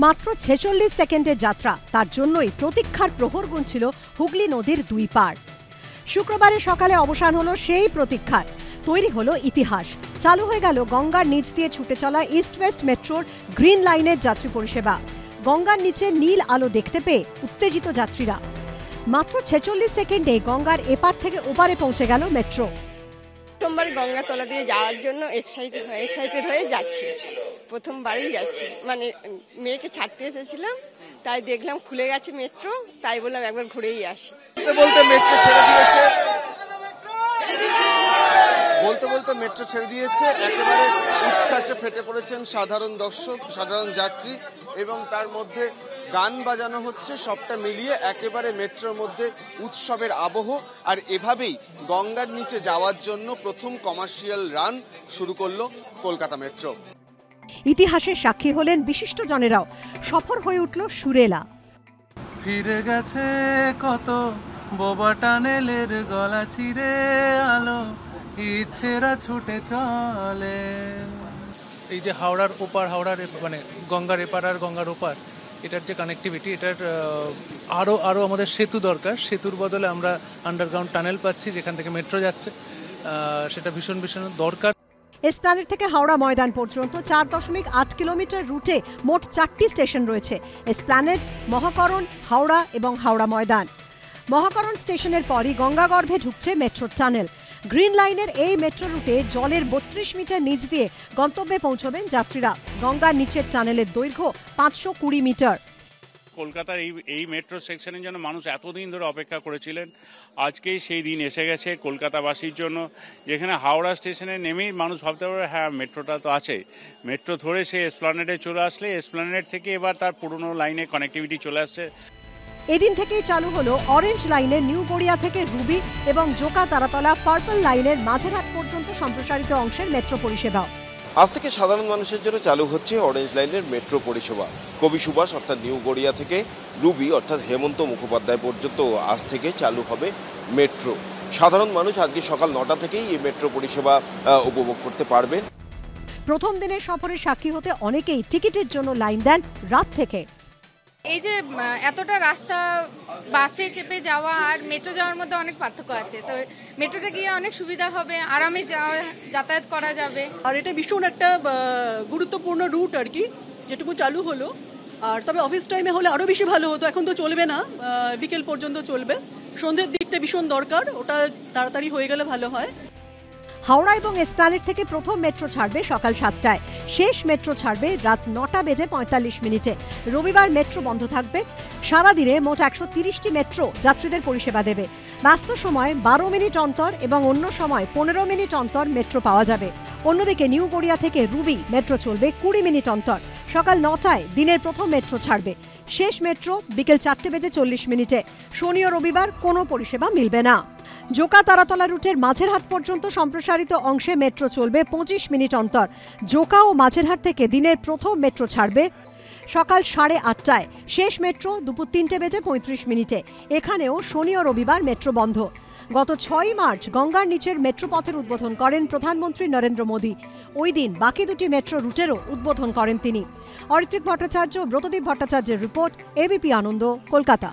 মাত্র ৪৬ সেকেন্ডের যাত্রা, তার জন্যই প্রতীক্ষার প্রহর গুনছিল হুগলি নদীর দুই পার। শুক্রবারে সকালে অবসান হলো সেই প্রতীক্ষার, তৈরি হলো ইতিহাস। চালু হয়ে গেল গঙ্গার নিচ দিয়ে ছুটে চলা ইস্ট ওয়েস্ট মেট্রোর গ্রিন লাইনের যাত্রী পরিষেবা। গঙ্গার নিচে নীল আলো দেখতে পেয়ে উত্তেজিত যাত্রীরা। মাত্র ৪৬ সেকেন্ডে গঙ্গার এপার থেকে ওপারে পৌঁছে গেল মেট্রো। প্রথমবার গঙ্গা তলা দিয়ে যাওয়ার জন্য এক্সাইটেড হয়ে যাচ্ছি। প্রথমবারই যাচ্ছি, মানে মেয়েকে ছাড়তে এসেছিলাম, তাই দেখলাম খুলে গেছে মেট্রো, তাই বললাম একবার ঘুরেই আসি। বলতে মেট্রো ছেড়ে দিয়েছে, মেট্রো ছেড়ে দিয়েছে। একেবারে উচ্ছ্বাসে ফেটে পড়েছেন সাধারণ দর্শক, সাধারণ যাত্রী, এবং তার মধ্যে গান বাজানো হচ্ছে। সবটা মিলিয়ে একেবারে মেট্রোর মধ্যে উৎসবের আবহ। আর এভাবেই গঙ্গার নিচে যাওয়ার জন্য প্রথম কমার্শিয়াল রান শুরু করলো কলকাতা মেট্রো। ইতিহাসের সাক্ষী হলেন বিশিষ্ট জনেরাও। সফর হয়ে উঠল সুরেলা। ফিরে গেছে কত বোবা টানেলের গলা চিরে আলো, ইচ্ছেরা ছুটে চলে। এই যে হাওড়ার ওপার, হাওড়ার মানে গঙ্গার এপার আর গঙ্গার ওপার, এটার যে কানেক্টিভিটি, এটার আরো আমাদের সেতু দরকার। সেতুর বদলে আমরা আন্ডারগ্রাউন্ড টানেল পাচ্ছি, যেখান থেকে মেট্রো যাচ্ছে। সেটা ভীষণ দরকার। এসপ্ল্যানেড থেকে হাওড়া ময়দান পর্যন্ত ৪.৮ কিলোমিটার রুটে মোট ৪টি স্টেশন রয়েছে: এসপ্ল্যানেড, মহাকরণ, হাওড়া এবং হাওড়া ময়দান। মহাকরণ স্টেশনের পরই গঙ্গাগর্ভে ঢুকছে মেট্রোর টানেল। গ্রিন লাইনের এই মেট্রো রুটে জলের ৩২ মিটার নিচ দিয়ে গন্তব্যে পৌঁছবেন যাত্রীরা। গঙ্গার নিচের টানেলের দৈর্ঘ্য ৫২০ মিটার। কলকাতার এই মেট্রো সেকশনের জন্য মানুষ এতদিন ধরে অপেক্ষা করেছিলেন। আজকেই সেই দিন এসে গেছে কলকাতাবাসীর জন্য, যেখানে হাওড়া স্টেশনে নেমেই মানুষ ভাবতে পারবে হ্যাঁ মেট্রোটা তো আছে। মেট্রো ধরে সে এসপ্ল্যানেডে চলে আসলে এসপ্ল্যানেড থেকে এবার তার পুরনো লাইনে কানেক্টিভিটি চলে আসছে। এদিন থেকেই চালু হলো অরেঞ্জ লাইনের নিউ গড়িয়া থেকে রুবি এবং জোকা তারাতলা পার্পল লাইনের মাঝেরহাট পর্যন্ত সম্প্রসারিত অংশের মেট্রো পরিষেবা। আজ থেকে সাধারণ মানুষের জন্য চালু হচ্ছে অরেঞ্জ লাইনের মেট্রো পরিষেবা। কবি সুভাষ অর্থাৎ নিউ গড়িয়া থেকে রুবি অর্থাৎ হেমন্ত মুখোপাধ্যায় পর্যন্ত আজ থেকে চালু হবে মেট্রো। সাধারণ মানুষ আজকে সকাল ৯টা থেকেই এই মেট্রো পরিষেবা উপভোগ করতে পারবেন। প্রথম দিনের সফরের সাক্ষী হতে অনেকেই টিকিটের জন্য লাইন দেন রাত থেকে। এই যে এতটা রাস্তা বাসে চেপে যাওয়া আর মেট্রো যাওয়ার মধ্যে অনেক পার্থক্য আছে, তো মেট্রোটা গিয়ে অনেক সুবিধা হবে, আরামে যাতায়াত করা যাবে। আর এটা ভীষণ একটা গুরুত্বপূর্ণ রুট আর কি, যেটুকু চালু হলো। আর তবে অফিস টাইমে হলে আরও বেশি ভালো হতো, এখন তো চলবে না, বিকেল পর্যন্ত চলবে। সন্ধ্যের দিকটা ভীষণ দরকার, ওটা তাড়াতাড়ি হয়ে গেলে ভালো হয়। হাওড়া এবং এসপ্ল্যানেড থেকে প্রথম মেট্রো ছাড়বে সকাল ৭টায়, শেষ মেট্রো ছাড়বে রাত ৯:৪৫। রবিবার মেট্রো বন্ধ থাকবে। সারাদিনে মোট ১৩০টি মেট্রো যাত্রীদের পরিষেবা দেবে। ব্যস্ত সময় ১২ মিনিট অন্তর এবং অন্য সময় ১৫ মিনিট অন্তর মেট্রো পাওয়া যাবে। অন্যদিকে নিউ গড়িয়া থেকে রুবি মেট্রো চলবে ২০ মিনিট অন্তর। সকাল ৯টায় দিনের প্রথম মেট্রো ছাড়বে। শেষ মেট্রো বিকেল ৪:৪০। শনি ও রবিবার কোনো পরিষেবা মিলবে না। জোকা তারাতলা রুটের মাঝেরহাট পর্যন্ত সম্প্রসারিত অংশে মেট্রো চলবে ২৫ মিনিট অন্তর। জোকা ও মাঝেরহাট থেকে দিনের প্রথম মেট্রো ছাড়বে সকাল ৮:৩০টায়। শেষ মেট্রো দুপুর ৩:৩৫। এখানেও শনি ও রবিবার মেট্রো বন্ধ। গত ৬ মার্চ গঙ্গার নিচের মেট্রো পথের উদ্বোধন করেন প্রধানমন্ত্রী নরেন্দ্র মোদী। ওই দিন বাকি দুটি মেট্রো রুটেরও উদ্বোধন করেন তিনি। অরিত্রিক ভট্টাচার্য, ব্রতদীপ ভট্টাচার্যের রিপোর্ট, এবিপি আনন্দ, কলকাতা।